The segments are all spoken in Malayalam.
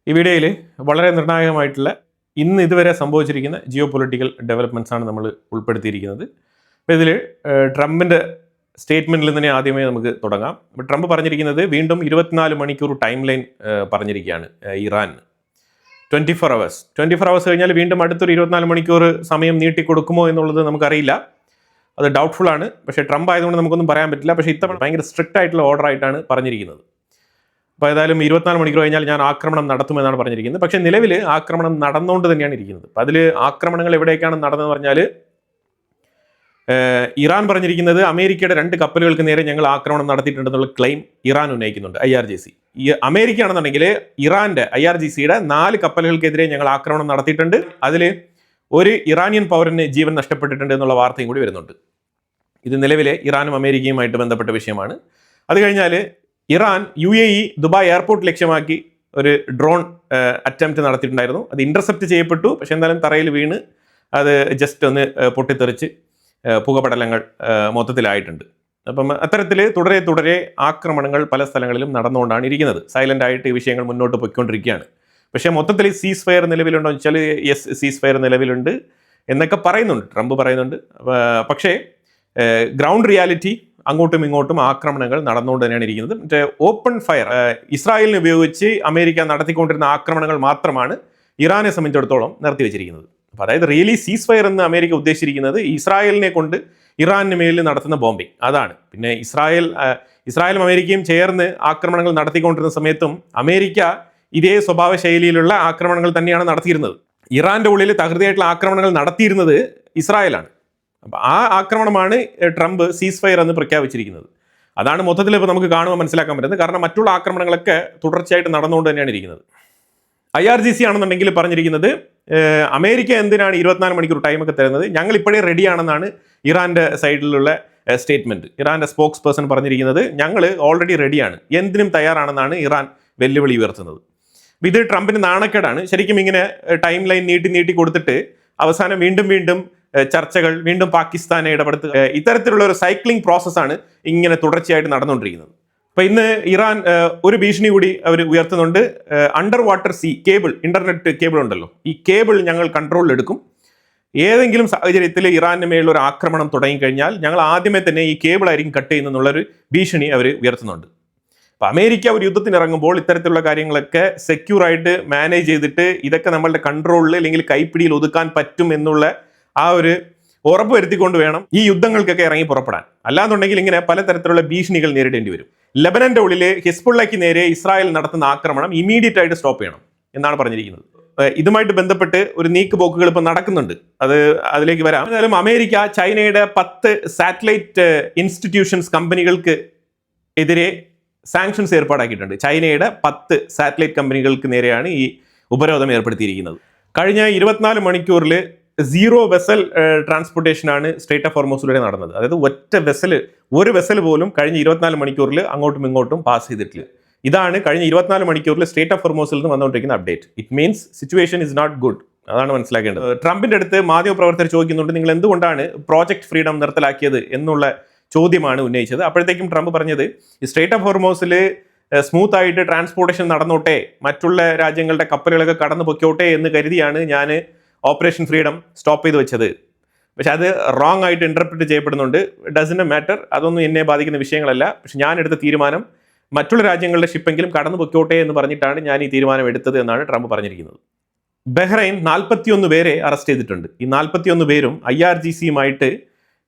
ഈ വീഡിയോയിൽ വളരെ നിർണായകമായിട്ടുള്ള ഇന്ന് ഇതുവരെ സംഭവിച്ചിരിക്കുന്ന ജിയോ പൊളിറ്റിക്കൽ ഡെവലപ്മെൻറ്റ്സ് ആണ് നമ്മൾ ഉൾപ്പെടുത്തിയിരിക്കുന്നത്. അപ്പോൾ ഇതിൽ ട്രംപിൻ്റെ സ്റ്റേറ്റ്മെൻറ്റിൽ തന്നെ ആദ്യമേ നമുക്ക് തുടങ്ങാം. അപ്പോൾ ട്രംപ് പറഞ്ഞിരിക്കുന്നത് വീണ്ടും 24 മണിക്കൂർ ടൈം ലൈൻ പറഞ്ഞിരിക്കുകയാണ് ഇറാന്. 24 hours കഴിഞ്ഞാൽ വീണ്ടും അടുത്തൊരു 24 മണിക്കൂർ സമയം നീട്ടിക്കൊടുക്കുമോ എന്നുള്ളത് നമുക്കറിയില്ല. അത് ഡൗട്ട്ഫുൾ ആണ്. പക്ഷേ ട്രംപ് ആയതുകൊണ്ട് നമുക്കൊന്നും പറയാൻ പറ്റില്ല. പക്ഷേ ഇത്തവണ ഭയങ്കര സ്ട്രിക്റ്റ് ആയിട്ടുള്ള ഓർഡർ ആയിട്ടാണ് പറഞ്ഞിരിക്കുന്നത്. അപ്പോൾ ഏതായാലും 24 മണിക്കൂർ കഴിഞ്ഞാൽ ഞാൻ ആക്രമണം നടത്തുമെന്നാണ് പറഞ്ഞിരിക്കുന്നത്. പക്ഷേ നിലവിൽ ആക്രമണം നടന്നുകൊണ്ട് തന്നെയാണ് ഇരിക്കുന്നത്. അപ്പോൾ അതിൽ ആക്രമണങ്ങൾ എവിടേക്കാണ് നടന്നതെന്ന് പറഞ്ഞാൽ ഇറാൻ പറഞ്ഞിരിക്കുന്നത് അമേരിക്കയുടെ 2 കപ്പലുകൾക്ക് നേരെ ഞങ്ങൾ ആക്രമണം നടത്തിയിട്ടുണ്ടെന്നുള്ള ക്ലെയിം ഇറാൻ ഉന്നയിക്കുന്നുണ്ട്. IRGC ഈ അമേരിക്ക ആണെന്നുണ്ടെങ്കിൽ ഇറാന്റെ IRGCയുടെ 4 കപ്പലുകൾക്കെതിരെ ഞങ്ങൾ ആക്രമണം നടത്തിയിട്ടുണ്ട്. അതിൽ ഒരു ഇറാനിയൻ പൗരന് ജീവൻ നഷ്ടപ്പെട്ടിട്ടുണ്ട് എന്നുള്ള വാർത്തയും കൂടി വരുന്നുണ്ട്. ഇത് നിലവിലെ ഇറാനും അമേരിക്കയുമായിട്ട് ബന്ധപ്പെട്ട വിഷയമാണ്. അത് കഴിഞ്ഞാൽ ഇറാൻ UAE ദുബായ് എയർപോർട്ട് ലക്ഷ്യമാക്കി ഒരു ഡ്രോൺ അറ്റംപ്റ്റ് നടത്തിയിട്ടുണ്ടായിരുന്നു. അത് ഇന്റർസെപ്റ്റ് ചെയ്യപ്പെട്ടു. പക്ഷെ എന്തായാലും തറയിൽ വീണ് അത് ജസ്റ്റ് ഒന്ന് പൊട്ടിത്തെറിച്ച് പുകപടലങ്ങൾ മൊത്തത്തിലായിട്ടുണ്ട്. അപ്പം അത്തരത്തിൽ തുടരെ ആക്രമണങ്ങൾ പല സ്ഥലങ്ങളിലും നടന്നുകൊണ്ടാണ് ഇരിക്കുന്നത്. സൈലന്റ് ആയിട്ട് ഈ വിഷയങ്ങൾ മുന്നോട്ട് പോയിക്കൊണ്ടിരിക്കുകയാണ്. പക്ഷേ മൊത്തത്തിൽ സീസ് ഫയർ നിലവിലുണ്ടോ എന്ന് വെച്ചാൽ യെസ്, സീസ് ഫയർ നിലവിലുണ്ട് എന്നൊക്കെ പറയുന്നുണ്ട്, ട്രംപ് പറയുന്നുണ്ട്. പക്ഷേ ഗ്രൗണ്ട് റിയാലിറ്റി അങ്ങോട്ടും ഇങ്ങോട്ടും ആക്രമണങ്ങൾ നടന്നുകൊണ്ട് തന്നെയാണ് ഇരിക്കുന്നത്. മറ്റേ ഓപ്പൺ ഫയർ ഇസ്രായേലിനെ ഉപയോഗിച്ച് അമേരിക്ക നടത്തിക്കൊണ്ടിരുന്ന ആക്രമണങ്ങൾ മാത്രമാണ് ഇറാനെ സംബന്ധിച്ചിടത്തോളം നിർത്തിവെച്ചിരിക്കുന്നത്. അപ്പോൾ അതായത് റിയലി സീസ് ഫയർ എന്ന് അമേരിക്ക ഉദ്ദേശിച്ചിരിക്കുന്നത് ഇസ്രായേലിനെ കൊണ്ട് ഇറാനിന് മേലിൽ നടത്തുന്ന ബോംബിംഗ് അതാണ്. പിന്നെ ഇസ്രായേലും അമേരിക്കയും ചേർന്ന് ആക്രമണങ്ങൾ നടത്തിക്കൊണ്ടിരുന്ന സമയത്തും അമേരിക്ക ഇതേ സ്വഭാവ ശൈലിയിലുള്ള ആക്രമണങ്ങൾ തന്നെയാണ് നടത്തിയിരുന്നത്. ഇറാന്റെ ഉള്ളിൽ തകൃതിയായിട്ടുള്ള ആക്രമണങ്ങൾ നടത്തിയിരുന്നത് ഇസ്രായേലാണ്. അപ്പോൾ ആ ആക്രമണമാണ് ട്രംപ് സീസ് ഫയർ എന്ന് പ്രഖ്യാപിച്ചിരിക്കുന്നത്. അതാണ് മൊത്തത്തിൽ ഇപ്പോൾ നമുക്ക് കാണുമ്പോൾ മനസ്സിലാക്കാൻ പറ്റുന്നത്. കാരണം മറ്റുള്ള ആക്രമണങ്ങളൊക്കെ തുടർച്ചയായിട്ട് നടന്നുകൊണ്ട് തന്നെയാണ് ഇരിക്കുന്നത്. IRGC ആണെന്നുണ്ടെങ്കിൽ പറഞ്ഞിരിക്കുന്നത് അമേരിക്ക എന്തിനാണ് 24 മണിക്കൂർ ടൈമൊക്കെ തരുന്നത്, ഞങ്ങൾ ഇപ്പോഴേ റെഡിയാണെന്നാണ് ഇറാന്റെ സൈഡിലുള്ള സ്റ്റേറ്റ്മെന്റ്. ഇറാന്റെ സ്പോക്സ് പേഴ്സൺ പറഞ്ഞിരിക്കുന്നത് ഞങ്ങൾ ഓൾറെഡി റെഡിയാണ്, എന്തിനും തയ്യാറാണെന്നാണ് ഇറാൻ വെല്ലുവിളി ഉയർത്തുന്നത്. ഇത് ട്രംപിന് നാണക്കേടാണ്. ശരിക്കും ഇങ്ങനെ ടൈം ലൈൻ നീട്ടി കൊടുത്തിട്ട് അവസാനം വീണ്ടും ചർച്ചകൾ, വീണ്ടും പാകിസ്ഥാനെ ഇടപെടുത്തുക, ഇത്തരത്തിലുള്ള ഒരു സൈക്ലിംഗ് പ്രോസസ്സാണ് ഇങ്ങനെ തുടർച്ചയായിട്ട് നടന്നുകൊണ്ടിരിക്കുന്നത്. അപ്പോൾ ഇന്ന് ഇറാൻ ഒരു ഭീഷണി കൂടി അവർ ഉയർത്തുന്നുണ്ട്. Under water cable, internet cable ഉണ്ടല്ലോ, ഈ കേബിൾ ഞങ്ങൾ കൺട്രോളിലെടുക്കും. ഏതെങ്കിലും സാഹചര്യത്തിൽ ഇറാന്റെ മേലുള്ള ഒരു ആക്രമണം തുടങ്ങിക്കഴിഞ്ഞാൽ ഞങ്ങൾ ആദ്യമേ തന്നെ ഈ കേബിൾ ആയിരിക്കും കട്ട് ചെയ്യുന്നതെന്നുള്ളൊരു ഭീഷണി അവർ ഉയർത്തുന്നുണ്ട്. അപ്പോൾ അമേരിക്ക ഒരു യുദ്ധത്തിന് ഇറങ്ങുമ്പോൾ ഇത്തരത്തിലുള്ള കാര്യങ്ങളൊക്കെ സെക്യൂർ ആയിട്ട് മാനേജ് ചെയ്തിട്ട് ഇതൊക്കെ നമ്മളുടെ കൺട്രോളിൽ അല്ലെങ്കിൽ കൈപ്പിടിയിൽ ഒതുക്കാൻ പറ്റും എന്നുള്ള ആ ഒരു ഉറപ്പ് വരുത്തിക്കൊണ്ട് വേണം ഈ യുദ്ധങ്ങൾക്കൊക്കെ ഇറങ്ങി പുറപ്പെടാൻ. അല്ലാന്നുണ്ടെങ്കിൽ ഇങ്ങനെ പലതരത്തിലുള്ള ഭീഷണികൾ നേരിടേണ്ടി വരും. ലെബനന്റെ ഉള്ളിൽ ഹിസ്ബുള്ളയ്ക്ക് നേരെ ഇസ്രായേൽ നടത്തുന്ന ആക്രമണം ഇമീഡിയറ്റ് ആയിട്ട് സ്റ്റോപ്പ് ചെയ്യണം എന്നാണ് പറഞ്ഞിരിക്കുന്നത്. ഇതുമായിട്ട് ബന്ധപ്പെട്ട് ഒരു നീക്കുപോക്കുകൾ ഇപ്പം നടക്കുന്നുണ്ട്. അതിലേക്ക് വരാം. എന്നാലും അമേരിക്ക ചൈനയുടെ 10 സാറ്റലൈറ്റ് ഇൻസ്റ്റിറ്റ്യൂഷൻസ് കമ്പനികൾക്ക് എതിരെ സാങ്ഷൻസ് ഏർപ്പാടാക്കിയിട്ടുണ്ട്. ചൈനയുടെ 10 സാറ്റലൈറ്റ് കമ്പനികൾക്ക് നേരെയാണ് ഈ ഉപരോധം ഏർപ്പെടുത്തിയിരിക്കുന്നത്. കഴിഞ്ഞ 24 മണിക്കൂറിൽ 0 വെസൽ ട്രാൻസ്പോർട്ടേഷനാണ് സ്ട്രേറ്റ് ഓഫ് ഹോർമൂസിലൂടെ നടന്നത്. അതായത് ഒരു വെസൽ പോലും കഴിഞ്ഞ 24 മണിക്കൂറിൽ അങ്ങോട്ടും ഇങ്ങോട്ടും പാസ് ചെയ്തിട്ടില്ല. ഇതാണ് കഴിഞ്ഞ 24 മണിക്കൂറിൽ സ്ട്രേറ്റ് ഓഫ് ഹോർമൂസിൽ നിന്ന് വന്നുകൊണ്ടിരിക്കുന്ന update. It means situation is not good. അതാണ് മനസ്സിലാക്കേണ്ടത്. ട്രംപിന്റെ അടുത്ത് മാധ്യമപ്രവർത്തകർ ചോദിക്കുന്നുണ്ട്, നിങ്ങൾ എന്തുകൊണ്ടാണ് പ്രോജക്ട് ഫ്രീഡം നിർത്തലാക്കിയത് എന്നുള്ള ചോദ്യമാണ് ഉന്നയിച്ചത്. അപ്പോഴത്തേക്കും ട്രംപ് പറഞ്ഞത് ഈ സ്ട്രേറ്റ് ഓഫ് ഹോർമൂസിൽ സ്മൂത്ത് ആയിട്ട് ട്രാൻസ്പോർട്ടേഷൻ നടന്നോട്ടെ, മറ്റുള്ള രാജ്യങ്ങളുടെ കപ്പലുകളൊക്കെ കടന്നു പൊയ്ക്കോട്ടെ എന്ന് കരുതിയാണ് ഞാൻ ഓപ്പറേഷൻ ഫ്രീഡം സ്റ്റോപ്പ് ചെയ്ത് വെച്ചത്. പക്ഷെ അത് റോങ് ആയിട്ട് ഇന്റർപ്രിറ്റ് ചെയ്യപ്പെടുന്നുണ്ട്. ഡസന്റ് മാറ്റർ, അതൊന്നും എന്നെ ബാധിക്കുന്ന വിഷയങ്ങളല്ല. പക്ഷെ ഞാൻ എടുത്ത തീരുമാനം മറ്റുള്ള രാജ്യങ്ങളുടെ ഷിപ്പെങ്കിലും കടന്നു പൊയ്ക്കോട്ടെ എന്ന് പറഞ്ഞിട്ടാണ് ഞാൻ ഈ തീരുമാനം എടുത്തത് എന്നാണ് ട്രംപ് പറഞ്ഞിരിക്കുന്നത്. ബഹ്റൈൻ 41 പേരെ അറസ്റ്റ് ചെയ്തിട്ടുണ്ട്. ഈ 41 പേരും IRGCയുമായിട്ട്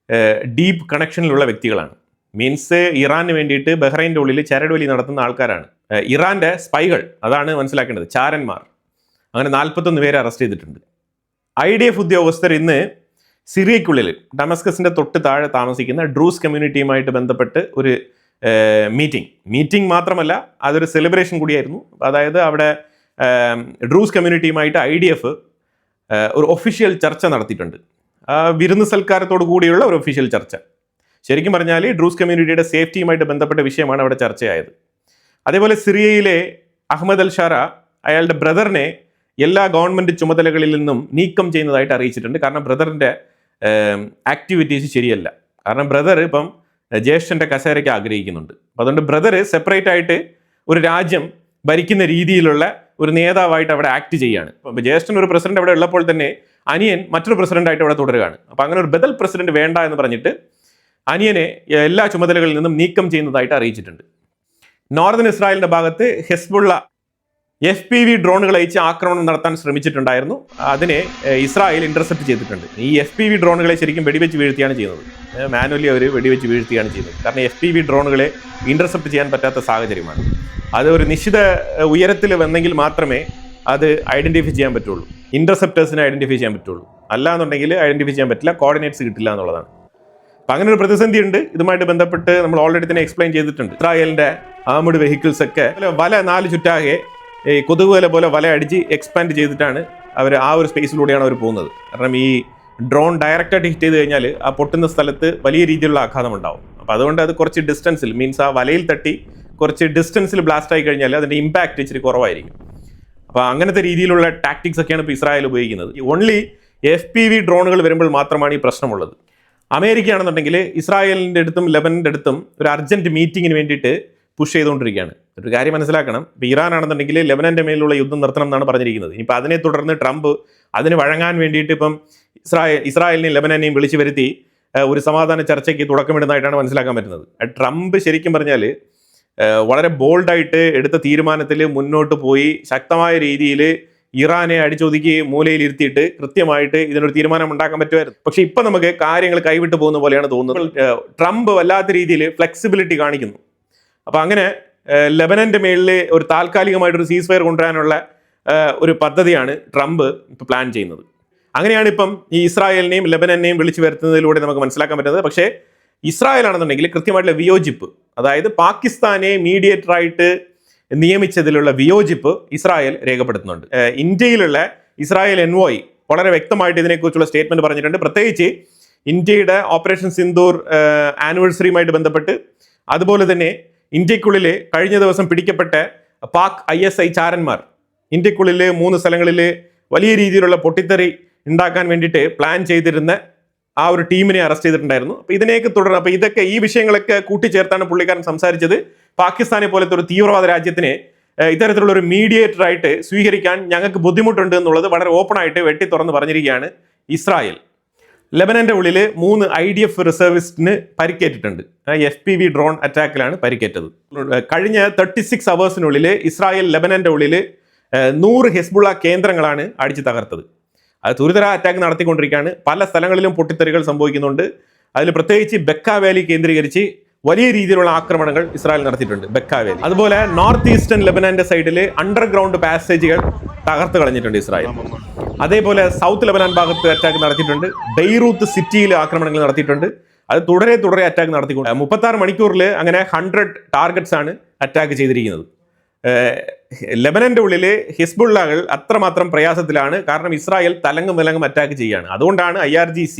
ഡീപ്പ് കണക്ഷനിലുള്ള വ്യക്തികളാണ്. മീൻസ് ഇറാന് വേണ്ടിയിട്ട് ബഹ്റൈൻ്റെ ഉള്ളിൽ ചരടുവലി നടത്തുന്ന ആൾക്കാരാണ്. ഇറാന്റെ സ്പൈകൾ, അതാണ് മനസ്സിലാക്കേണ്ടത്, ചാരന്മാർ. അങ്ങനെ 41 പേരെ അറസ്റ്റ് ചെയ്തിട്ടുണ്ട്. IDF ഉദ്യോഗസ്ഥർ ഇന്ന് സിറിയയ്ക്കുള്ളിൽ ഡമസ്കസിന്റെ തൊട്ട് താഴെ താമസിക്കുന്ന ഡ്രൂസ് കമ്മ്യൂണിറ്റിയുമായിട്ട് ബന്ധപ്പെട്ട് ഒരു മീറ്റിംഗ് മാത്രമല്ല, അതൊരു സെലിബ്രേഷൻ കൂടിയായിരുന്നു. അതായത് അവിടെ ഡ്രൂസ് കമ്മ്യൂണിറ്റിയുമായിട്ട് IDF ഒരു ഒഫീഷ്യൽ ചർച്ച നടത്തിയിട്ടുണ്ട്. വിരുന്ന് സൽക്കാരത്തോടു കൂടിയുള്ള ഒരു ഒഫീഷ്യൽ ചർച്ച. ശരിക്കും പറഞ്ഞാൽ ഡ്രൂസ് കമ്മ്യൂണിറ്റിയുടെ സേഫ്റ്റിയുമായിട്ട് ബന്ധപ്പെട്ട വിഷയമാണ് അവിടെ ചർച്ചയായത്. അതേപോലെ സിറിയയിലെ അഹമ്മദ് അൽ ഷാര അയാളുടെ ബ്രദറിനെ എല്ലാ ഗവൺമെന്റ് ചുമതലകളിൽ നിന്നും നീക്കം ചെയ്യുന്നതായിട്ട് അറിയിച്ചിട്ടുണ്ട്. കാരണം ബ്രദറിന്റെ ആക്ടിവിറ്റീസ് ശരിയല്ല. കാരണം ബ്രദർ ഇപ്പം ജ്യേഷ്ഠന്റെ കസേരയ്ക്ക് ആഗ്രഹിക്കുന്നുണ്ട്. അപ്പം അതുകൊണ്ട് ബ്രദർ സെപ്പറേറ്റ് ആയിട്ട് ഒരു രാജ്യം ഭരിക്കുന്ന രീതിയിലുള്ള ഒരു നേതാവായിട്ട് അവിടെ ആക്ട് ചെയ്യുകയാണ്. അപ്പോൾ ജ്യേഷ്ഠൻ ഒരു പ്രസിഡന്റ് അവിടെ ഉള്ളപ്പോൾ തന്നെ അനിയൻ മറ്റൊരു പ്രസിഡന്റായിട്ട് അവിടെ തുടരുകയാണ്. അപ്പോൾ അങ്ങനെ ഒരു ബദൽ പ്രസിഡന്റ് വേണ്ട എന്ന് പറഞ്ഞിട്ട് അനിയനെ എല്ലാ ചുമതലകളിൽ നിന്നും നീക്കം ചെയ്യുന്നതായിട്ട് അറിയിച്ചിട്ടുണ്ട്. നോർത്തേൺ ഇസ്രായേലിന്റെ ഭാഗത്ത് ഹെസ്ബുള്ള FPV ഡ്രോണുകൾ അയച്ച് ആക്രമണം നടത്താൻ ശ്രമിച്ചിട്ടുണ്ടായിരുന്നു. അതിനെ ഇസ്രായേൽ ഇന്റർസെപ്റ്റ് ചെയ്തിട്ടുണ്ട്. ഈ FPV ഡ്രോണുകളെ ശരിക്കും വെടിവെച്ച് വീഴ്ത്തിയാണ് ചെയ്യുന്നത്. മാനുവലി അവർ വെടിവെച്ച് വീഴ്ത്തിയാണ് ചെയ്യുന്നത്. കാരണം FPV ഡ്രോണുകളെ ഇന്റർസെപ്റ്റ് ചെയ്യാൻ പറ്റാത്ത സാഹചര്യമാണ്. അത് ഒരു നിശ്ചിത ഉയരത്തിൽ വന്നെങ്കിൽ മാത്രമേ അത് ഐഡന്റിഫൈ ചെയ്യാൻ പറ്റുള്ളൂ. ഇന്റർസെപ്റ്റേഴ്സിനെ ഐഡന്റിഫൈ ചെയ്യാൻ പറ്റുള്ളൂ. അല്ലാന്നുണ്ടെങ്കിൽ ഐഡന്റിഫൈ ചെയ്യാൻ പറ്റില്ല, കോർഡിനേറ്റ്സ് കിട്ടില്ല എന്നുള്ളതാണ്. അപ്പം അങ്ങനെ ഒരു പ്രതിസന്ധി ഉണ്ട്. ഇതുമായിട്ട് ബന്ധപ്പെട്ട് നമ്മൾ ഓൾറെഡി തന്നെ എക്സ്പ്ലെയിൻ ചെയ്തിട്ടുണ്ട്. ഇസ്രായേലിന്റെ ആർമഡ് വെഹിക്കിൾസ് ഒക്കെ വല 4 ചുറ്റാകെ ഈ കൊതുകുവല പോലെ വല അടിച്ച് എക്സ്പാൻഡ് ചെയ്തിട്ടാണ് അവർ ആ ഒരു സ്പേസിലൂടെയാണ് അവർ പോകുന്നത്. കാരണം ഈ ഡ്രോൺ ഡയറക്റ്റായിട്ട് ഹിറ്റ് ചെയ്ത് കഴിഞ്ഞാൽ ആ പൊട്ടുന്ന സ്ഥലത്ത് വലിയ രീതിയിലുള്ള ആഘാതം ഉണ്ടാവും. അപ്പോൾ അതുകൊണ്ട് അത് കുറച്ച് ഡിസ്റ്റൻസിൽ, മീൻസ് ആ വലയിൽ തട്ടി കുറച്ച് ഡിസ്റ്റൻസിൽ ബ്ലാസ്റ്റ് ആയി കഴിഞ്ഞാൽ അതിൻ്റെ ഇമ്പാക്റ്റ് ഇച്ചിരി കുറവായിരിക്കും. അപ്പോൾ അങ്ങനത്തെ രീതിയിലുള്ള ടാക്ടിക്സ് ഒക്കെയാണ് ഇപ്പോൾ ഇസ്രായേൽ ഉപയോഗിക്കുന്നത്. ഓൺലി FPV ഡ്രോണുകൾ വരുമ്പോൾ മാത്രമാണ് ഈ പ്രശ്നമുള്ളത്. അമേരിക്ക ആണെന്നുണ്ടെങ്കിൽ ഇസ്രായേലിൻ്റെ അടുത്തും ലെബനൻ്റെ അടുത്തും ഒരു അർജന്റ് മീറ്റിങ്ങിന് വേണ്ടിയിട്ട് പുഷ് ചെയ്തുകൊണ്ടിരിക്കുകയാണ്. ഒരു കാര്യം മനസ്സിലാക്കണം, ഇപ്പോൾ ഇറാൻ ആണെന്നുണ്ടെങ്കിൽ ലെബനൻ്റെ മേലുള്ള യുദ്ധം നിർത്തണം എന്നാണ് പറഞ്ഞിരിക്കുന്നത്. ഇനിയിപ്പോൾ അതിനെ തുടർന്ന് ട്രംപ് അതിന് വഴങ്ങാൻ വേണ്ടിയിട്ട് ഇപ്പം ഇസ്രായേലിനെയും ലെബനനെയും വിളിച്ചു വരുത്തി ഒരു സമാധാന ചർച്ചയ്ക്ക് തുടക്കമിടുന്നതായിട്ടാണ് മനസ്സിലാക്കാൻ പറ്റുന്നത്. ട്രംപ് ശരിക്കും പറഞ്ഞാൽ വളരെ ബോൾഡായിട്ട് എടുത്ത തീരുമാനത്തിൽ മുന്നോട്ട് പോയി ശക്തമായ രീതിയിൽ ഇറാനെ അടിച്ചൊതുക്കി മൂലയിലിരുത്തിയിട്ട് കൃത്യമായിട്ട് ഇതിനൊരു തീരുമാനം ഉണ്ടാക്കാൻ പറ്റുമായിരുന്നു. പക്ഷെ ഇപ്പം നമുക്ക് കാര്യങ്ങൾ കൈവിട്ട് പോകുന്ന പോലെയാണ് തോന്നുന്നത്. ട്രംപ് വല്ലാത്ത രീതിയിൽ ഫ്ലെക്സിബിലിറ്റി കാണിക്കുന്നു. അപ്പോൾ അങ്ങനെ ലെബനൻ്റെ മേളിൽ ഒരു താൽക്കാലികമായിട്ടൊരു സീസ് ഫയർ കൊണ്ടുവരാനുള്ള ഒരു പദ്ധതിയാണ് ട്രംപ് ഇപ്പോൾ പ്ലാൻ ചെയ്യുന്നത്. അങ്ങനെയാണ് ഇപ്പം ഈ ഇസ്രായേലിനെയും ലെബനനെയും വിളിച്ചു വരുത്തുന്നതിലൂടെ നമുക്ക് മനസ്സിലാക്കാൻ പറ്റുന്നത്. പക്ഷേ ഇസ്രായേൽ ആണെന്നുണ്ടെങ്കിൽ കൃത്യമായിട്ടുള്ള വിയോജിപ്പ്, അതായത് പാകിസ്ഥാനെ മീഡിയേറ്ററായിട്ട് നിയമിച്ചതിലുള്ള വിയോജിപ്പ് ഇസ്രായേൽ രേഖപ്പെടുത്തുന്നുണ്ട്. ഇന്ത്യയിലുള്ള ഇസ്രായേൽ എൻവോയ് വളരെ വ്യക്തമായിട്ട് ഇതിനെക്കുറിച്ചുള്ള സ്റ്റേറ്റ്മെന്റ് പറഞ്ഞിട്ടുണ്ട്. പ്രത്യേകിച്ച് ഇന്ത്യയുടെ ഓപ്പറേഷൻ സിന്ദൂർ ആനിവേഴ്സറിയുമായിട്ട് ബന്ധപ്പെട്ട്, അതുപോലെ തന്നെ ഇന്ത്യക്കുള്ളിൽ കഴിഞ്ഞ ദിവസം പിടിക്കപ്പെട്ട പാക് ISI ചാരന്മാർ ഇന്ത്യക്കുള്ളിൽ 3 സ്ഥലങ്ങളിൽ വലിയ രീതിയിലുള്ള പൊട്ടിത്തെറി ഉണ്ടാക്കാൻ വേണ്ടിയിട്ട് പ്ലാൻ ചെയ്തിരുന്ന ആ ഒരു ടീമിനെ അറസ്റ്റ് ചെയ്തിട്ടുണ്ടായിരുന്നു. അപ്പോൾ ഇതിനെയൊക്കെ തുടർന്ന് അപ്പോൾ ഇതൊക്കെ ഈ വിഷയങ്ങളൊക്കെ കൂട്ടിച്ചേർത്താണ് പുള്ളിക്കാരൻ സംസാരിച്ചത്. പാകിസ്ഥാനെ പോലത്തെ ഒരു തീവ്രവാദ രാജ്യത്തിനെ ഇത്തരത്തിലുള്ള ഒരു മീഡിയേറ്റർ ആയിട്ട് സ്വീകരിക്കാൻ ഞങ്ങൾക്ക് ബുദ്ധിമുട്ടുണ്ട് എന്നുള്ളത് വളരെ ഓപ്പൺ ആയിട്ട് വെട്ടി തുറന്ന് പറഞ്ഞിരിക്കുകയാണ് ഇസ്രായേൽ. ലെബനന്റെ ഉള്ളിൽ 3 IDF റിസർവിസ്റ്റിന് പരിക്കേറ്റിട്ടുണ്ട്. FPV ഡ്രോൺ അറ്റാക്കിലാണ് പരിക്കേറ്റത്. കഴിഞ്ഞ 36 അവേഴ്സിനുള്ളിൽ ഇസ്രായേൽ ലെബനന്റെ ഉള്ളിൽ 100 ഹെസ്ബുള്ള കേന്ദ്രങ്ങളാണ് അടിച്ചു തകർത്തത്. അത് തുരിതര അറ്റാക്ക് നടത്തിക്കൊണ്ടിരിക്കുകയാണ്. പല സ്ഥലങ്ങളിലും പൊട്ടിത്തെറികൾ സംഭവിക്കുന്നുണ്ട്. അതിൽ പ്രത്യേകിച്ച് ബെക്ക വാലി കേന്ദ്രീകരിച്ച് വലിയ രീതിയിലുള്ള ആക്രമണങ്ങൾ ഇസ്രായേൽ നടത്തിയിട്ടുണ്ട്. ബെക്ക വാലി, അതുപോലെ നോർത്ത് ഈസ്റ്റേൺ ലെബനന്റെ സൈഡിൽ അണ്ടർഗ്രൗണ്ട് പാസേജുകൾ തകർത്ത് കളഞ്ഞിട്ടുണ്ട് ഇസ്രായേൽ. അതേപോലെ സൗത്ത് ലെബനാൻ ഭാഗത്ത് അറ്റാക്ക് നടത്തിയിട്ടുണ്ട്. ബെയ്റൂത്ത് സിറ്റിയിൽ ആക്രമണങ്ങൾ നടത്തിയിട്ടുണ്ട്. അത് തുടരെ അറ്റാക്ക് നടത്തിക്കൊണ്ട് 36 മണിക്കൂറിൽ അങ്ങനെ 100 ടാർഗറ്റ്സ് ആണ് അറ്റാക്ക് ചെയ്തിരിക്കുന്നത്. ലെബനന്റെ ഉള്ളിൽ ഹിസ്ബുള്ളകൾ അത്രമാത്രം പ്രയാസത്തിലാണ്. കാരണം ഇസ്രായേൽ തലങ്ങും വിലങ്ങും അറ്റാക്ക് ചെയ്യുകയാണ്. അതുകൊണ്ടാണ് IRGC,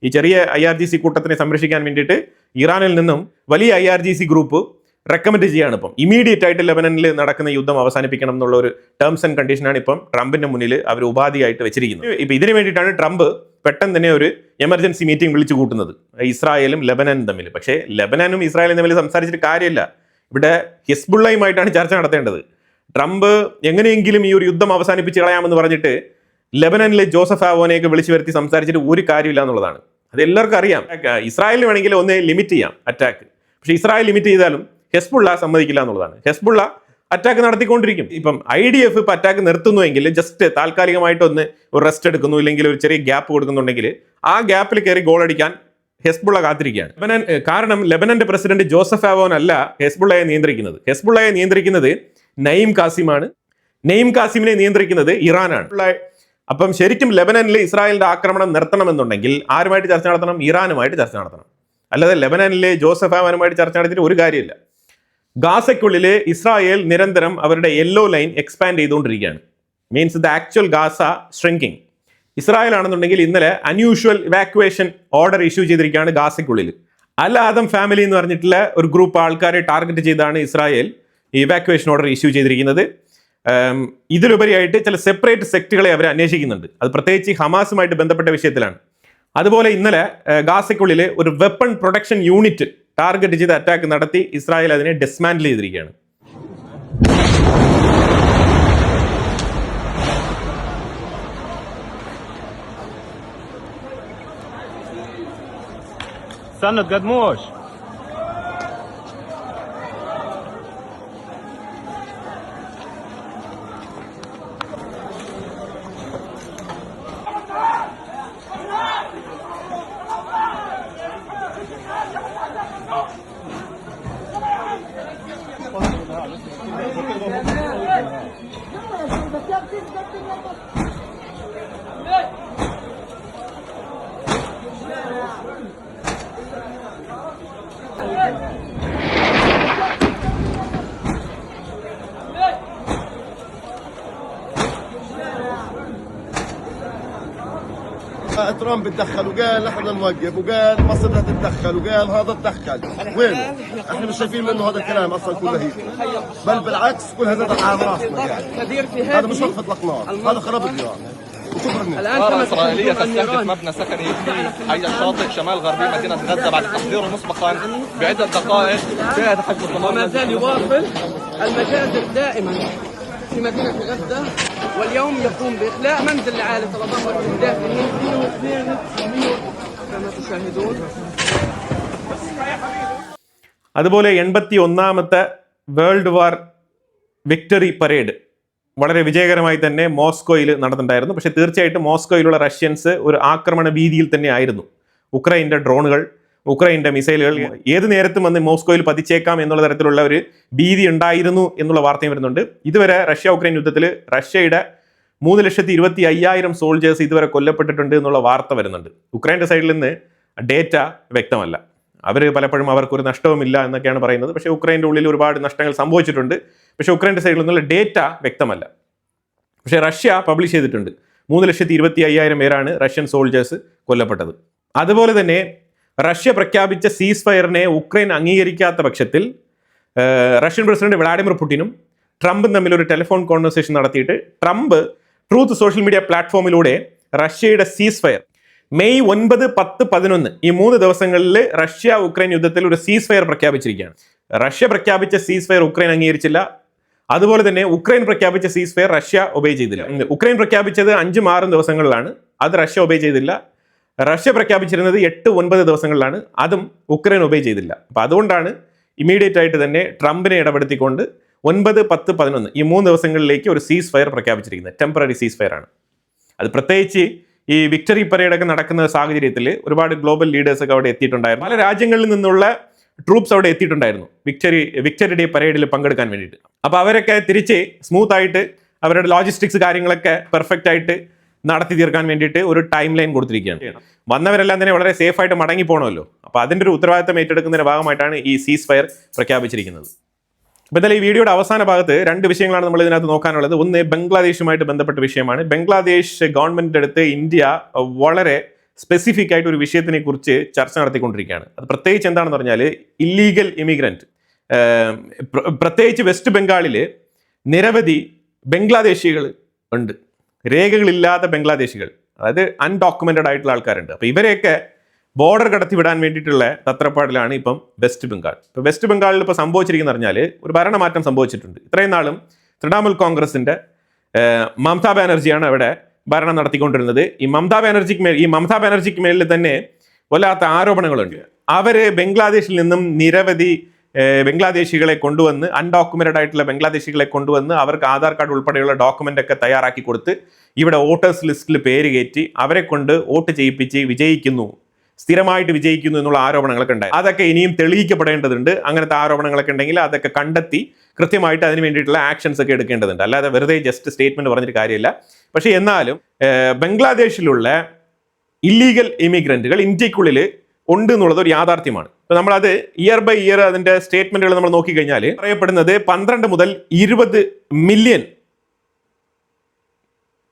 ഈ ചെറിയ IRGC കൂട്ടത്തിനെ സംരക്ഷിക്കാൻ വേണ്ടിയിട്ട് ഇറാനിൽ നിന്നും വലിയ IRGC ഗ്രൂപ്പ് റെക്കമെൻഡ് ചെയ്യുകയാണ് ഇപ്പം ഇമീഡിയറ്റ് ആയിട്ട് ലെബനനിൽ നടക്കുന്ന യുദ്ധം അവസാനിപ്പിക്കണം എന്നുള്ള ഒരു ടേംസ് ആൻഡ് കണ്ടീഷനാണ് ഇപ്പം ട്രംപിന്റെ മുന്നിൽ അവർ ഉപാധിയായിട്ട് വെച്ചിരിക്കുന്നത്. ഇപ്പം ഇതിനു വേണ്ടിയിട്ടാണ് ട്രംപ് പെട്ടെന്ന് തന്നെ ഒരു എമർജൻസി മീറ്റിംഗ് വിളിച്ചു കൂട്ടുന്നത് ഇസ്രായേലും ലെബനനും തമ്മിൽ. പക്ഷേ ലെബനനും ഇസ്രായേലും തമ്മിൽ സംസാരിച്ചിട്ട് കാര്യമില്ല. ഇവിടെ ഹിസ്ബുള്ളയുമായിട്ടാണ് ചർച്ച നടത്തേണ്ടത്. ട്രംപ് എങ്ങനെയെങ്കിലും ഈ ഒരു യുദ്ധം അവസാനിപ്പിച്ച് കളയാമെന്ന് പറഞ്ഞിട്ട് ലെബനനിലെ ജോസഫ് ആവോനെയൊക്കെ വിളിച്ചു വരുത്തി സംസാരിച്ചിട്ട് ഒരു കാര്യമില്ല എന്നുള്ളതാണ്. അത് എല്ലാവർക്കും അറിയാം. ഇസ്രായേലിന് വേണമെങ്കിൽ ഒന്ന് ലിമിറ്റ് ചെയ്യാം അറ്റാക്ക്, പക്ഷേ ഇസ്രായേൽ ലിമിറ്റ് ചെയ്താലും ഹെസ്ബുള്ള സമ്മതിക്കില്ല എന്നുള്ളതാണ്. ഹെസ്ബുള്ള അറ്റാക്ക് നടത്തിക്കൊണ്ടിരിക്കും. ഇപ്പം IDF ഇപ്പം അറ്റാക്ക് നിർത്തുന്നുവെങ്കിൽ ജസ്റ്റ് താൽക്കാലികമായിട്ടൊന്ന് ഒരു റെസ്റ്റ് എടുക്കുന്നു, ഇല്ലെങ്കിൽ ഒരു ചെറിയ ഗ്യാപ്പ് കൊടുക്കുന്നുണ്ടെങ്കിൽ ആ ഗ്യാപ്പിൽ കയറി ഗോൾ അടിക്കാൻ ഹെസ്ബുള്ള കാത്തിരിക്കുകയാണ്. കാരണം ലെബനന്റെ പ്രസിഡന്റ് ജോസഫ് ആവോൻ അല്ല ഹെസ്ബുള്ളയെ നിയന്ത്രിക്കുന്നത്. ഹെസ്ബുള്ളയെ നിയന്ത്രിക്കുന്നത് നഈം കാസിമാണ്. നഈം കാസിമിനെ നിയന്ത്രിക്കുന്നത് ഇറാനാണ്. അപ്പം ശരിക്കും ലെബനനിൽ ഇസ്രായേലിന്റെ ആക്രമണം നിർത്തണമെന്നുണ്ടെങ്കിൽ ആരുമായിട്ട് ചർച്ച നടത്തണം? ഇറാനുമായിട്ട് ചർച്ച നടത്തണം. അല്ലാതെ ലെബനനിലെ ജോസഫ് ആവാനുമായിട്ട് ചർച്ച നടത്തിയിട്ട് ഒരു കാര്യമില്ല. ഗാസയ്ക്കുള്ളിൽ ഇസ്രായേൽ നിരന്തരം അവരുടെ യെല്ലോ ലൈൻ എക്സ്പാൻഡ് ചെയ്തുകൊണ്ടിരിക്കുകയാണ്. Means the actual Gaza shrinking. Israel ആണെന്നുണ്ടെങ്കിൽ ഇന്നലെ അൺയൂഷ്വൽ ഇവാക്യുവേഷൻ ഓർഡർ ഇഷ്യൂ ചെയ്തിരിക്കുകയാണ് ഗാസയ്ക്കുള്ളിൽ. അൽ ആദം ഫാമിലി എന്ന് പറഞ്ഞിട്ടുള്ള ഒരു ഗ്രൂപ്പ് ആൾക്കാരെ ടാർഗറ്റ് ചെയ്താണ് ഇസ്രായേൽ ഇവാക്യുവേഷൻ ഓർഡർ ഇഷ്യൂ ചെയ്തിരിക്കുന്നത്. ഇതിലുപരിയായിട്ട് ചില സെപ്പറേറ്റ് സെക്ടുകളെ അവർ അന്വേഷിക്കുന്നുണ്ട്. അത് പ്രത്യേകിച്ച് ഹമാസുമായിട്ട് ബന്ധപ്പെട്ട വിഷയത്തിലാണ്. അതുപോലെ ഇന്നലെ ഗാസയ്ക്കുള്ളിൽ ഒരു വെപ്പൺ പ്രൊട്ടക്ഷൻ യൂണിറ്റ് ടാർഗറ്റ് ചെയ്ത് അറ്റാക്ക് നടത്തി ഇസ്രായേൽ അതിനെ ഡിസ്മാൻഡിൽ ചെയ്തിരിക്കുകയാണ്. استنوا تقدموش. ترامب تدخل وقال نحن نوقف وقال مصر لا تتدخل وقال هذا تدخل وين؟ احنا مش شايفين منه هذا الكلام اصلا كله هيك بل بالعكس كل هذا على راسنا يعني. هذا مش وقفة الاقناع هذا خراب الديار. طائرة إسرائيلية تستهدف مبنى سكني في حي الشاطئ شمال غربي مدينة غزة بعد تحضيره مسبقا بعدة دقائق. شاهد حجم الدمار وما زال يواصل المجازر دائما في مدينة غزة، واليوم يقوم بإخلاء منزل لعائلة الأضواء الداخلين فيه اثنين كما تشاهدون. അതുപോലെ 81ാമത്തെ വേൾഡ് വാർ വിക്ടറി പരേഡ് വളരെ വിജയകരമായി തന്നെ മോസ്കോയിൽ നടന്നിട്ടുണ്ടായിരുന്നു. പക്ഷേ തീർച്ചയായിട്ടും മോസ്കോയിലുള്ള റഷ്യൻസ് ഒരു ആക്രമണ ഭീതിയിൽ തന്നെ ആയിരുന്നു. ഉക്രൈൻ്റെ ഡ്രോണുകൾ, ഉക്രൈൻ്റെ മിസൈലുകൾ ഏത് നേരത്തും വന്ന് മോസ്കോയിൽ പതിച്ചേക്കാം എന്നുള്ള തരത്തിലുള്ള ഒരു ഭീതി ഉണ്ടായിരുന്നു എന്നുള്ള വാർത്തയും വരുന്നുണ്ട്. ഇതുവരെ റഷ്യ ഉക്രൈൻ യുദ്ധത്തിൽ റഷ്യയുടെ 3,25,000 സോൾജേഴ്സ് ഇതുവരെ കൊല്ലപ്പെട്ടിട്ടുണ്ട് എന്നുള്ള വാർത്ത വരുന്നുണ്ട്. ഉക്രൈൻ്റെ സൈഡിൽ നിന്ന് ഡേറ്റ വ്യക്തമല്ല. അവർ പലപ്പോഴും അവർക്കൊരു നഷ്ടവുമില്ല എന്നൊക്കെയാണ് പറയുന്നത്. പക്ഷേ ഉക്രൈൻ്റെ ഉള്ളിൽ ഒരുപാട് നഷ്ടങ്ങൾ സംഭവിച്ചിട്ടുണ്ട്. പക്ഷേ ഉക്രൈൻ്റെ സൈഡിൽ നിന്നുള്ള ഡേറ്റ വ്യക്തമല്ല. പക്ഷേ റഷ്യ പബ്ലിഷ് ചെയ്തിട്ടുണ്ട് 3,25,000 പേരാണ് റഷ്യൻ സോൾജേഴ്സ് കൊല്ലപ്പെട്ടത്. അതുപോലെ തന്നെ റഷ്യ പ്രഖ്യാപിച്ച സീസ് ഫയറിനെ ഉക്രൈൻ അംഗീകരിക്കാത്ത പക്ഷത്തിൽ റഷ്യൻ പ്രസിഡന്റ് വ്ളാഡിമിർ പുടിനും ട്രംപും തമ്മിൽ ഒരു ടെലിഫോൺ കോൺവെർസേഷൻ നടത്തിയിട്ട് ട്രംപ് ട്രൂത്ത് സോഷ്യൽ മീഡിയ പ്ലാറ്റ്ഫോമിലൂടെ റഷ്യയുടെ സീസ് ഫയർ മെയ് 9, 10, 11 ഈ 3 ദിവസങ്ങളിൽ റഷ്യ ഉക്രൈൻ യുദ്ധത്തിൽ ഒരു സീസ് ഫയർ പ്രഖ്യാപിച്ചിരിക്കുകയാണ്. റഷ്യ പ്രഖ്യാപിച്ച സീസ് ഫയർ ഉക്രൈൻ അംഗീകരിച്ചില്ല. അതുപോലെ തന്നെ ഉക്രൈൻ പ്രഖ്യാപിച്ച സീസ് ഫയർ റഷ്യ ഒബേ ചെയ്തില്ല. ഉക്രൈൻ പ്രഖ്യാപിച്ചത് 5, 6 ദിവസങ്ങളിലാണ്, അത് റഷ്യ ഒബേ ചെയ്തില്ല. റഷ്യ പ്രഖ്യാപിച്ചിരുന്നത് 8, 9 ദിവസങ്ങളിലാണ്, അതും ഉക്രൈൻ ഒബേ ചെയ്തില്ല. അപ്പം അതുകൊണ്ടാണ് ഇമീഡിയറ്റ് ആയിട്ട് തന്നെ ട്രംപിനെ ഇടപെടുത്തിക്കൊണ്ട് 9, 10, 11 ഈ 3 ദിവസങ്ങളിലേക്ക് ഒരു സീസ് ഫയർ പ്രഖ്യാപിച്ചിരിക്കുന്നത്. ടെമ്പററി സീസ് ഫയർ ആണ് അത്. പ്രത്യേകിച്ച് ഈ വിക്ടറി പരേഡൊക്കെ നടക്കുന്ന സാഹചര്യത്തിൽ ഒരുപാട് ഗ്ലോബൽ ലീഡേഴ്സ് ഒക്കെ അവിടെ എത്തിയിട്ടുണ്ടായിരുന്നു. പല രാജ്യങ്ങളിൽ നിന്നുള്ള ട്രൂപ്സ് അവിടെ എത്തിയിട്ടുണ്ടായിരുന്നു വിക്ടറി ഡേ പരേഡിൽ പങ്കെടുക്കാൻ വേണ്ടിയിട്ട്. അപ്പോൾ അവരൊക്കെ തിരിച്ച് സ്മൂത്ത് ആയിട്ട് അവരുടെ ലോജിസ്റ്റിക്സ് കാര്യങ്ങളൊക്കെ പെർഫെക്റ്റ് ആയിട്ട് നടത്തി തീർക്കാൻ വേണ്ടിയിട്ട് ഒരു ടൈം ലൈൻ കൊടുത്തിരിക്കുകയാണ്. വന്നവരെല്ലാം തന്നെ വളരെ സേഫ് ആയിട്ട് മടങ്ങി പോകണമല്ലോ. അപ്പോൾ അതിൻ്റെ ഒരു ഉത്തരവാദിത്തം ഏറ്റെടുക്കുന്നതിന്റെ ഭാഗമായിട്ടാണ് ഈ സീസ് ഫയർ പ്രഖ്യാപിച്ചിരിക്കുന്നത്. അപ്പോൾ എന്തായാലും ഈ വീഡിയോയുടെ അവസാന ഭാഗത്ത് 2 വിഷയങ്ങളാണ് നമ്മൾ ഇതിനകത്ത് നോക്കാനുള്ളത്. ഒന്ന് ബംഗ്ലാദേശുമായിട്ട് ബന്ധപ്പെട്ട വിഷയമാണ്. ബംഗ്ലാദേശ് ഗവൺമെന്റിന്റെ അടുത്ത് ഇന്ത്യ വളരെ സ്പെസിഫിക് ആയിട്ട് ഒരു വിഷയത്തിനെ കുറിച്ച് ചർച്ച നടത്തിക്കൊണ്ടിരിക്കുകയാണ്. അത് പ്രത്യേകിച്ച് എന്താണെന്ന് പറഞ്ഞാൽ ഇല്ലീഗൽ ഇമിഗ്രൻറ്റ്, പ്രത്യേകിച്ച് വെസ്റ്റ് ബംഗാളിൽ നിരവധി ബംഗ്ലാദേശികൾ ഉണ്ട്, രേഖകളില്ലാത്ത ബംഗ്ലാദേശികൾ, അതായത് അൺഡോക്യുമെന്റഡ് ആയിട്ടുള്ള ആൾക്കാരുണ്ട്. അപ്പോൾ ഇവരെയൊക്കെ ബോർഡർ കടത്തി വിടാൻ വേണ്ടിയിട്ടുള്ള തത്രപ്പാടിലാണ് ഇപ്പം വെസ്റ്റ് ബംഗാൾ. ഇപ്പോൾ വെസ്റ്റ് ബംഗാളിൽ ഇപ്പോൾ സംഭവിച്ചിരിക്കുന്ന പറഞ്ഞാൽ ഒരു ഭരണമാറ്റം സംഭവിച്ചിട്ടുണ്ട്. ഇത്രയും നാളും തൃണമൂൽ കോൺഗ്രസിന്റെ മമതാ ബാനർജിയാണ് അവിടെ ഭരണം നടത്തിക്കൊണ്ടിരുന്നത്. ഈ മമതാ ബാനർജിക്ക് മേലിൽ തന്നെ വല്ലാത്ത ആരോപണങ്ങളുണ്ട്. അവർ ബംഗ്ലാദേശിൽ നിന്നും നിരവധി ബംഗ്ലാദേശികളെ കൊണ്ടുവന്ന്, അൺഡോക്യുമെന്റഡ് ആയിട്ടുള്ള ബംഗ്ലാദേശികളെ കൊണ്ടുവന്ന് അവർക്ക് ആധാർ കാർഡ് ഉൾപ്പെടെയുള്ള ഡോക്യുമെന്റ് ഒക്കെ തയ്യാറാക്കി കൊടുത്ത് ഇവിടെ വോട്ടേഴ്സ് ലിസ്റ്റിൽ പേര് കയറ്റി അവരെ കൊണ്ട് വോട്ട് ചെയ്യിപ്പിച്ച് സ്ഥിരമായിട്ട് വിജയിക്കുന്നു എന്നുള്ള ആരോപണങ്ങളൊക്കെ ഉണ്ടായി. അതൊക്കെ ഇനിയും തെളിയിക്കപ്പെടേണ്ടതുണ്ട്. അങ്ങനത്തെ ആരോപണങ്ങളൊക്കെ ഉണ്ടെങ്കിൽ അതൊക്കെ കണ്ടെത്തി കൃത്യമായിട്ട് അതിന് വേണ്ടിയിട്ടുള്ള ആക്ഷൻസ് ഒക്കെ എടുക്കേണ്ടതുണ്ട്. അല്ലാതെ വെറുതെ ജസ്റ്റ് സ്റ്റേറ്റ്മെന്റ് പറഞ്ഞിട്ട് കാര്യമില്ല. പക്ഷേ എന്നാലും ബംഗ്ലാദേശിലുള്ള ഇല്ലീഗൽ ഇമിഗ്രന്റുകൾ ഇന്ത്യക്കുള്ളിൽ ഉണ്ട് എന്നുള്ളത് ഒരു യാഥാർത്ഥ്യമാണ്. അപ്പോൾ നമ്മളത് ഇയർ ബൈ ഇയർ അതിന്റെ സ്റ്റേറ്റ്മെന്റുകൾ നമ്മൾ നോക്കിക്കഴിഞ്ഞാൽ പറയപ്പെടുന്നത് 12 മുതൽ 20 മില്യൺ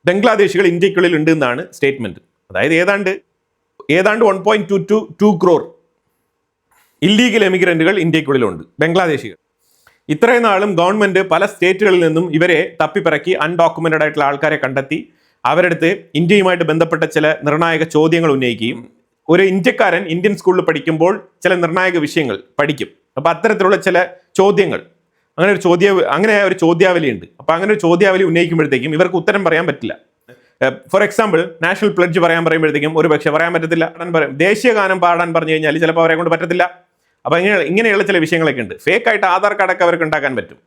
ബംഗ്ലാദേശികൾ ഇന്ത്യക്കുള്ളിൽ ഉണ്ട് എന്നാണ് സ്റ്റേറ്റ്മെന്റ്. അതായത് ഏതാണ്ട് 1.22 crore ഇല്ലീഗൽ എമിഗ്രന്റുകൾ ഇന്ത്യക്കുള്ളിലുണ്ട്, ബംഗ്ലാദേശികൾ. ഇത്രയും നാളും ഗവൺമെന്റ് പല സ്റ്റേറ്റുകളിൽ നിന്നും ഇവരെ തപ്പിപ്പിറക്കി അൺഡോക്യുമെന്റഡ് ആയിട്ടുള്ള ആൾക്കാരെ കണ്ടെത്തി അവരെടുത്ത് ഇന്ത്യയുമായിട്ട് ബന്ധപ്പെട്ട ചില നിർണായക ചോദ്യങ്ങൾ ഉന്നയിക്കുകയും, ഒരു ഇന്ത്യക്കാരൻ ഇന്ത്യൻ സ്കൂളിൽ പഠിക്കുമ്പോൾ ചില നിർണായക വിഷയങ്ങൾ പഠിക്കും. അപ്പോൾ അത്തരത്തിലുള്ള ചില ചോദ്യങ്ങൾ, അങ്ങനെ ഒരു ചോദ്യാവലി ഉണ്ട്. അപ്പോൾ അങ്ങനെ ഒരു ചോദ്യാവലി ഉന്നയിക്കുമ്പോഴത്തേക്കും ഇവർക്ക് ഉത്തരം പറയാൻ പറ്റില്ല. ഫോർ എക്സാമ്പിൾ നാഷണൽ പ്ലഡ്ജ് പറയാൻ പറയുമ്പോഴത്തേക്കും ഒരു പക്ഷേ പറയാൻ പറ്റത്തില്ല. ദേശീയ ഗാനം പാടാൻ പറഞ്ഞു കഴിഞ്ഞാൽ ചിലപ്പോൾ അവരെ കൊണ്ട് പറ്റത്തില്ല. അപ്പോൾ ഇങ്ങനെയുള്ള ചില വിഷയങ്ങളൊക്കെ ഉണ്ട്. ഫേക്ക് ആയിട്ട് ആധാർ കാർഡൊക്കെ അവർക്ക് ഉണ്ടാക്കാൻ പറ്റും.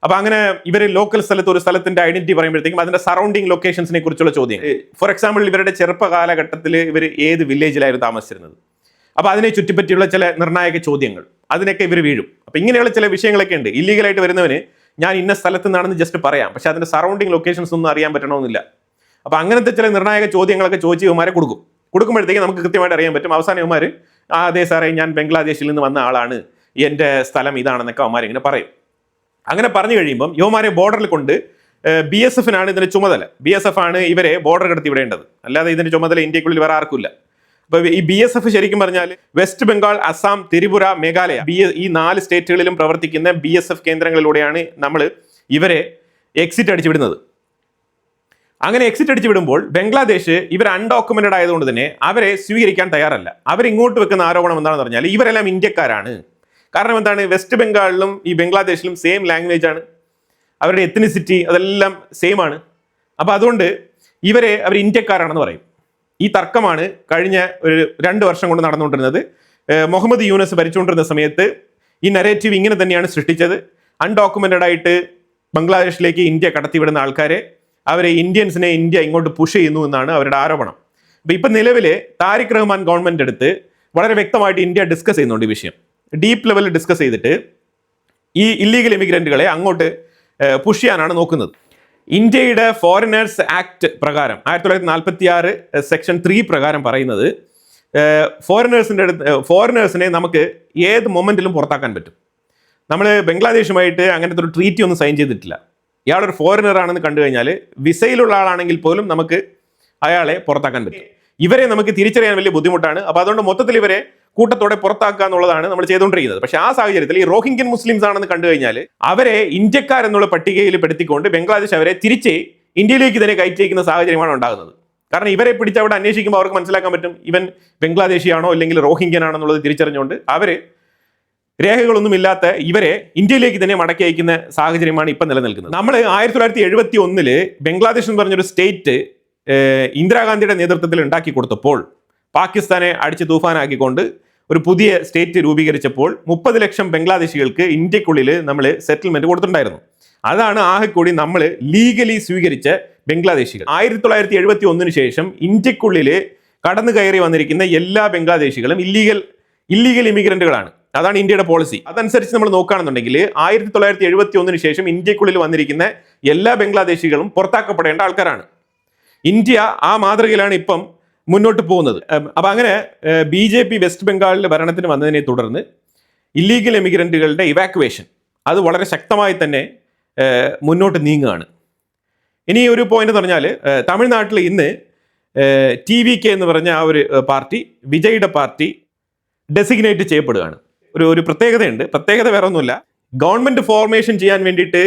അപ്പോൾ അങ്ങനെ ഇവർ ലോക്കൽ സ്ഥലത്ത് ഒരു സ്ഥലത്തിന്റെ ഐഡന്റിറ്റി പറയുമ്പോഴത്തേക്കും അതിന്റെ സറൗണ്ടിങ് ലൊക്കേഷൻസിനെ കുറിച്ചുള്ള ചോദ്യം. ഫോർ എക്സാമ്പിൾ ഇവരുടെ ചെറുപ്പ കാലഘട്ടത്തിൽ ഇവർ ഏത് വില്ലേജിലായിരുന്നു താമസിച്ചിരുന്നത്, അപ്പോൾ അതിനെ ചുറ്റിപ്പറ്റിയുള്ള ചില നിർണായക ചോദ്യങ്ങൾ അതിനൊക്കെ ഇവർ വീഴും. അപ്പോൾ ഇങ്ങനെയുള്ള ചില വിഷയങ്ങളൊക്കെ ഉണ്ട്. ഇല്ലീഗലായിട്ട് വരുന്നവന് ഞാൻ ഇന്ന സ്ഥലത്ത് നിന്നാണെന്ന് ജസ്റ്റ് പറയാം, പക്ഷെ അതിന്റെ സറൗണ്ടിങ് ലൊക്കേഷൻസ് ഒന്നും അറിയാൻ പറ്റണമെന്നില്ല. അപ്പോൾ അങ്ങനത്തെ ചില നിർണായക ചോദ്യങ്ങളൊക്കെ ചോദിച്ച് ഇവന്മാരെ കൊടുക്കുമ്പോഴത്തേക്ക് നമുക്ക് കൃത്യമായിട്ട് അറിയാൻ പറ്റും. അവസാനം ഇവന്മാർ അതെ സാറേ ഞാൻ ബംഗ്ലാദേശിൽ നിന്ന് വന്ന ആളാണ്, എൻ്റെ സ്ഥലം ഇതാണെന്നൊക്കെ അവന്മാർ ഇങ്ങനെ പറയും. അങ്ങനെ പറഞ്ഞു കഴിയുമ്പം യുവമാരെ ബോർഡറിൽ കൊണ്ട് BSF ഇതിന്റെ ചുമതല. BSF ആണ് ഇവരെ ബോർഡർ കടത്തി വിടേണ്ടത്, അല്ലാതെ ഇതിന്റെ ചുമതല ഇന്ത്യക്കുള്ളിൽ വേറെ ആർക്കില്ല. അപ്പൊ ഈ BSF ശരിക്കും പറഞ്ഞാൽ വെസ്റ്റ് ബംഗാൾ, അസം, ത്രിപുര, മേഘാലയ ഈ 4 സ്റ്റേറ്റുകളിലും പ്രവർത്തിക്കുന്ന BSF കേന്ദ്രങ്ങളിലൂടെയാണ് നമ്മൾ ഇവരെ എക്സിറ്റ് അടിച്ചു വിടുന്നത്. അങ്ങനെ എക്സിറ്റ് അടിച്ചു വിടുമ്പോൾ ബംഗ്ലാദേശ് ഇവർ അൺഡോക്യുമെന്റഡ് ആയതുകൊണ്ട് തന്നെ അവരെ സ്വീകരിക്കാൻ തയ്യാറല്ല. അവരിങ്ങോട്ട് വെക്കുന്ന ആരോപണം എന്താണെന്ന് പറഞ്ഞാൽ ഇവരെല്ലാം ഇന്ത്യക്കാരാണ്. കാരണം എന്താണ്, വെസ്റ്റ് ബംഗാളിലും ഈ ബംഗ്ലാദേശിലും സെയിം ലാംഗ്വേജ് ആണ്, അവരുടെ എത്നിസിറ്റി അതെല്ലാം സെയിം ആണ്. അപ്പോൾ അതുകൊണ്ട് അവർ ഇന്ത്യക്കാരാണെന്ന് പറയും. ഈ തർക്കമാണ് കഴിഞ്ഞ ഒരു 2 വർഷം കൊണ്ട് നടന്നുകൊണ്ടിരുന്നത്. മുഹമ്മദ് യൂനസ് ഭരിച്ചുകൊണ്ടിരുന്ന സമയത്ത് ഈ നരേറ്റീവ് ഇങ്ങനെ തന്നെയാണ് സൃഷ്ടിച്ചത്. അൺഡോക്യുമെന്റഡ് ആയിട്ട് ബംഗ്ലാദേശിലേക്ക് ഇന്ത്യ കടത്തിവിടുന്ന ആൾക്കാരെ, അവരെ ഇന്ത്യൻസിനെ ഇന്ത്യ ഇങ്ങോട്ട് പുഷ് ചെയ്യുന്നു എന്നാണ് അവരുടെ ആരോപണം. അപ്പോൾ ഇപ്പം നിലവിലെ താരിഖ് റഹ്മാൻ ഗവൺമെന്റ് അടുത്ത് വളരെ വ്യക്തമായിട്ട് ഇന്ത്യ ഡിസ്കസ് ചെയ്യുന്നുണ്ട് ഈ വിഷയം. ഡീപ്പ് ലെവലിൽ ഡിസ്കസ് ചെയ്തിട്ട് ഈ ഇല്ലീഗൽ ഇമിഗ്രന്റുകളെ അങ്ങോട്ട് പുഷ് ചെയ്യാനാണ് നോക്കുന്നത്. ഇന്ത്യയുടെ ഫോറിനേഴ്സ് ആക്ട് പ്രകാരം 1946 സെക്ഷൻ 3 പ്രകാരം പറയുന്നത് ഫോറിനേഴ്സിനെ നമുക്ക് ഏത് മൊമെന്റിലും പുറത്താക്കാൻ പറ്റും. നമ്മൾ ബംഗ്ലാദേശുമായിട്ട് അങ്ങനത്തെ ഒരു ട്രീറ്റി ഒന്നും സൈൻ ചെയ്തിട്ടില്ല. ഇയാളൊരു ഫോറിനർ ആണെന്ന് കണ്ടു കഴിഞ്ഞാൽ വിസയിലുള്ള ആളാണെങ്കിൽ പോലും നമുക്ക് അയാളെ പുറത്താക്കാൻ പറ്റും. ഇവരെ നമുക്ക് തിരിച്ചറിയാൻ വലിയ ബുദ്ധിമുട്ടാണ്. അപ്പോൾ അതുകൊണ്ട് മൊത്തത്തിൽ ഇവരെ കൂട്ടത്തോടെ പുറത്താക്കുക എന്നുള്ളതാണ് നമ്മൾ ചെയ്തുകൊണ്ടിരിക്കുന്നത്. പക്ഷേ ആ സാഹചര്യത്തിൽ ഈ റോഹിംഗ്യൻ മുസ്ലിംസ് ആണെന്ന് കണ്ടു കഴിഞ്ഞാൽ അവരെ ഇന്ത്യക്കാരെന്നുള്ള പട്ടികയിൽ പെടുത്തിക്കൊണ്ട് ബംഗ്ലാദേശ് അവരെ തിരിച്ച് ഇന്ത്യയിലേക്ക് തന്നെ കയറ്റിയിരിക്കുന്ന സാഹചര്യമാണ് ഉണ്ടാകുന്നത്. കാരണം ഇവരെ പിടിച്ച് അവിടെ അന്വേഷിക്കുമ്പോൾ അവർക്ക് മനസ്സിലാക്കാൻ പറ്റും ഇവൻ ബംഗ്ലാദേശിയാണോ അല്ലെങ്കിൽ റോഹിംഗ്യൻ ആണെന്നുള്ളത് തിരിച്ചറിഞ്ഞുകൊണ്ട് അവര് രേഖകളൊന്നും ഇല്ലാത്ത ഇവരെ ഇന്ത്യയിലേക്ക് തന്നെ മടക്കി അയക്കുന്ന സാഹചര്യമാണ് ഇപ്പം നിലനിൽക്കുന്നത്. നമ്മൾ 1971 ബംഗ്ലാദേശ് എന്ന് പറഞ്ഞൊരു സ്റ്റേറ്റ് ഇന്ദിരാഗാന്ധിയുടെ നേതൃത്വത്തിൽ ഉണ്ടാക്കി കൊടുത്തപ്പോൾ, പാകിസ്ഥാനെ അടിച്ച് തൂഫാനാക്കിക്കൊണ്ട് ഒരു പുതിയ സ്റ്റേറ്റ് രൂപീകരിച്ചപ്പോൾ 30 ലക്ഷം ബംഗ്ലാദേശികൾക്ക് ഇന്ത്യക്കുള്ളിൽ നമ്മൾ സെറ്റിൽമെന്റ് കൊടുത്തിട്ടുണ്ടായിരുന്നു. അതാണ് ആകെക്കൂടി നമ്മൾ ലീഗലി സ്വീകരിച്ച ബംഗ്ലാദേശികൾ. 1971 ശേഷം ഇന്ത്യക്കുള്ളിൽ കടന്നു കയറി വന്നിരിക്കുന്ന എല്ലാ ബംഗ്ലാദേശികളും ഇല്ലീഗൽ ഇമിഗ്രന്റുകളാണ്. അതാണ് ഇന്ത്യയുടെ പോളിസി. അതനുസരിച്ച് നമ്മൾ നോക്കുകയാണെന്നുണ്ടെങ്കിൽ 1971 ശേഷം ഇന്ത്യക്കുള്ളിൽ വന്നിരിക്കുന്ന എല്ലാ ബംഗ്ലാദേശികളും പുറത്താക്കപ്പെടേണ്ട ആൾക്കാരാണ്. ഇന്ത്യ ആ മാതൃകയിലാണ് ഇപ്പം മുന്നോട്ട് പോകുന്നത്. അപ്പം അങ്ങനെ BJP വെസ്റ്റ് ബംഗാളിൽ ഭരണത്തിന് വന്നതിനെ തുടർന്ന് ഇല്ലീഗൽ എമിഗ്രന്റുകളുടെ ഇവാക്യുവേഷൻ അത് വളരെ ശക്തമായി തന്നെ മുന്നോട്ട് നീങ്ങുകയാണ്. ഇനി ഒരു പോയിന്റ് എന്ന് പറഞ്ഞാൽ തമിഴ്നാട്ടിൽ ഇന്ന് TVK എന്ന് പറഞ്ഞ ആ ഒരു പാർട്ടി, വിജയുടെ പാർട്ടി ഡെസിഗ്നേറ്റ് ചെയ്യപ്പെടുകയാണ്. ഒരു പ്രത്യേകതയുണ്ട്. പ്രത്യേകത വേറെ ഒന്നുമില്ല, ഗവൺമെന്റ് ഫോർമേഷൻ ചെയ്യാൻ വേണ്ടിയിട്ട്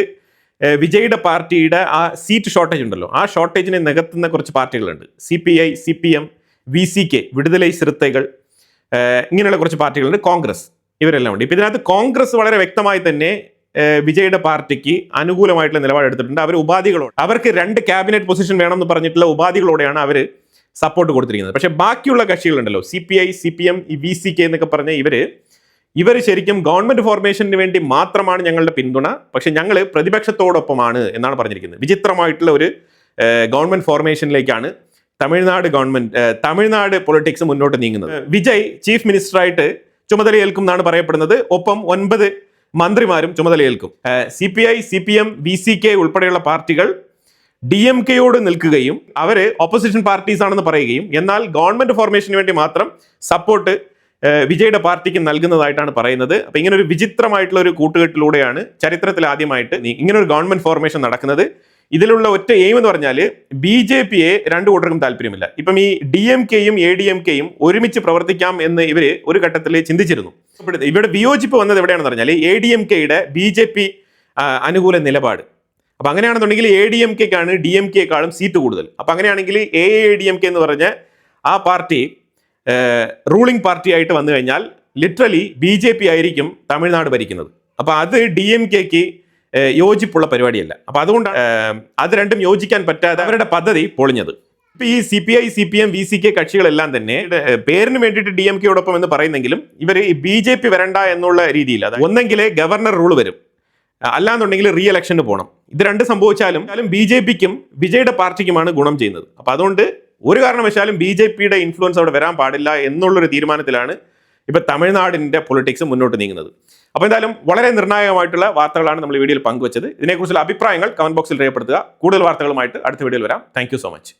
വിജയുടെ പാർട്ടിയുടെ ആ സീറ്റ് ഷോർട്ടേജ് ഉണ്ടല്ലോ, ആ ഷോർട്ടേജിനെ നികത്തുന്ന കുറച്ച് പാർട്ടികളുണ്ട്. CPI, CPM, VCK, വിടുതലൈ ചിറുത്തകൾ, ഇങ്ങനെയുള്ള കുറച്ച് പാർട്ടികളുണ്ട്. കോൺഗ്രസ്, ഇവരെല്ലാം ഉണ്ട്. ഇപ്പം ഇതിനകത്ത് കോൺഗ്രസ് വളരെ വ്യക്തമായി തന്നെ വിജയുടെ പാർട്ടിക്ക് അനുകൂലമായിട്ടുള്ള നിലപാടെടുത്തിട്ടുണ്ട്. അവർ ഉപാധികളോട്, അവർക്ക് 2 ക്യാബിനറ്റ് പൊസിഷൻ വേണമെന്ന് പറഞ്ഞിട്ടുള്ള ഉപാധികളോടെയാണ് അവർ സപ്പോർട്ട് കൊടുത്തിരിക്കുന്നത്. പക്ഷേ ബാക്കിയുള്ള കക്ഷികളുണ്ടല്ലോ, CPI, CPM, VCK എന്നൊക്കെ പറഞ്ഞ ഇവർ ശരിക്കും ഗവൺമെന്റ് ഫോർമേഷന് വേണ്ടി മാത്രമാണ് ഞങ്ങളുടെ പിന്തുണ, പക്ഷെ ഞങ്ങൾ പ്രതിപക്ഷത്തോടൊപ്പമാണ് എന്നാണ് പറഞ്ഞിരിക്കുന്നത്. വിചിത്രമായിട്ടുള്ള ഒരു ഗവൺമെന്റ് ഫോർമേഷനിലേക്കാണ് തമിഴ്നാട് പൊളിറ്റിക്സ് മുന്നോട്ട് നീങ്ങുന്നത്. വിജയ് ചീഫ് മിനിസ്റ്ററായിട്ട് ചുമതലയേൽക്കും എന്നാണ് പറയപ്പെടുന്നത്. ഒപ്പം 9 മന്ത്രിമാരും ചുമതലയേൽക്കും. CPI, CPM, VCK ഉൾപ്പെടെയുള്ള പാർട്ടികൾ DMK-യോട് നിൽക്കുകയും അവര് ഓപ്പോസിഷൻ പാർട്ടീസ് ആണെന്ന് പറയുകയും എന്നാൽ ഗവൺമെന്റ് ഫോർമേഷന് വേണ്ടി മാത്രം സപ്പോർട്ട് വിജയുടെ പാർട്ടിക്ക് നൽകുന്നതായിട്ടാണ് പറയുന്നത്. അപ്പൊ ഇങ്ങനെ ഒരു വിചിത്രമായിട്ടുള്ള ഒരു കൂട്ടുകെട്ടിലൂടെയാണ് ചരിത്രത്തിൽ ആദ്യമായിട്ട് ഇങ്ങനെ ഒരു ഗവൺമെന്റ് ഫോർമേഷൻ നടക്കുന്നത്. ഇതിലുള്ള ഒറ്റ എയിം എന്ന് പറഞ്ഞാൽ BJP-യെ 2 കൂട്ടർക്കും താല്പര്യമില്ല. ഇപ്പം ഈ DMK-യും ADMK-യും ഒരുമിച്ച് പ്രവർത്തിക്കാം എന്ന് ഇവര് ഒരു ഘട്ടത്തിൽ ചിന്തിച്ചിരുന്നു. ഇവിടെ വിയോജിപ്പ് വന്നത് എവിടെയാണെന്ന് പറഞ്ഞാൽ ADMK-യുടെ BJP അനുകൂല നിലപാട്. അപ്പൊ അങ്ങനെയാണെന്നുണ്ടെങ്കിൽ ADMK-ക്കാണ് DMK-യെക്കാളും സീറ്റ് കൂടുതൽ. അപ്പൊ അങ്ങനെയാണെങ്കിൽ AADMK എന്ന് പറഞ്ഞ ആ പാർട്ടി റൂളിംഗ് പാർട്ടി ആയിട്ട് വന്നു കഴിഞ്ഞാൽ ലിറ്ററലി BJP ആയിരിക്കും തമിഴ്നാട് ഭരിക്കുന്നത്. അപ്പൊ അത് DMK-ക്ക് യോജിപ്പുള്ള പരിപാടിയല്ല. അപ്പൊ അതുകൊണ്ട് അത് രണ്ടും യോജിക്കാൻ പറ്റാതെ അവരുടെ പദ്ധതി പൊളിഞ്ഞത്. ഈ CPI, CPM, VCK കക്ഷികളെല്ലാം തന്നെ പേരിന് വേണ്ടിയിട്ട് DMK-യോടൊപ്പം എന്ന് പറയുന്നെങ്കിലും ഇവർ ഈ BJP വരണ്ട എന്നുള്ള രീതിയിൽ, ഒന്നെങ്കിൽ ഗവർണർ റൂൾ വരും, അല്ലാന്നുണ്ടെങ്കിൽ റീ ഇലക്ഷന് പോകണം. ഇത് രണ്ട് സംഭവിച്ചാലും BJP-ക്കും വിജയുടെ പാർട്ടിക്കുമാണ് ഗുണം ചെയ്യുന്നത്. അപ്പൊ അതുകൊണ്ട് ഒരു കാരണവശാലും BJP-യുടെ ഇൻഫ്ലുവൻസ് അവിടെ വരാൻ പാടില്ല എന്നുള്ളൊരു തീരുമാനത്തിലാണ് ഇപ്പൊ തമിഴ്നാടിന്റെ പൊളിറ്റിക്സ് മുന്നോട്ട് നീങ്ങുന്നത്. അപ്പോൾ എന്തായാലും വളരെ നിർണായകമായിട്ടുള്ള വാർത്തകളാണ് നമ്മൾ ഈ വീഡിയോയിൽ പങ്കുവച്ചത്. ഇതിനെക്കുറിച്ചുള്ള അഭിപ്രായങ്ങൾ കമന്റ് ബോക്സിൽ രേഖപ്പെടുത്തുക. കൂടുതൽ വാർത്തകളുമായിട്ട് അടുത്ത വീഡിയോയിൽ വരാം. Thank you so much.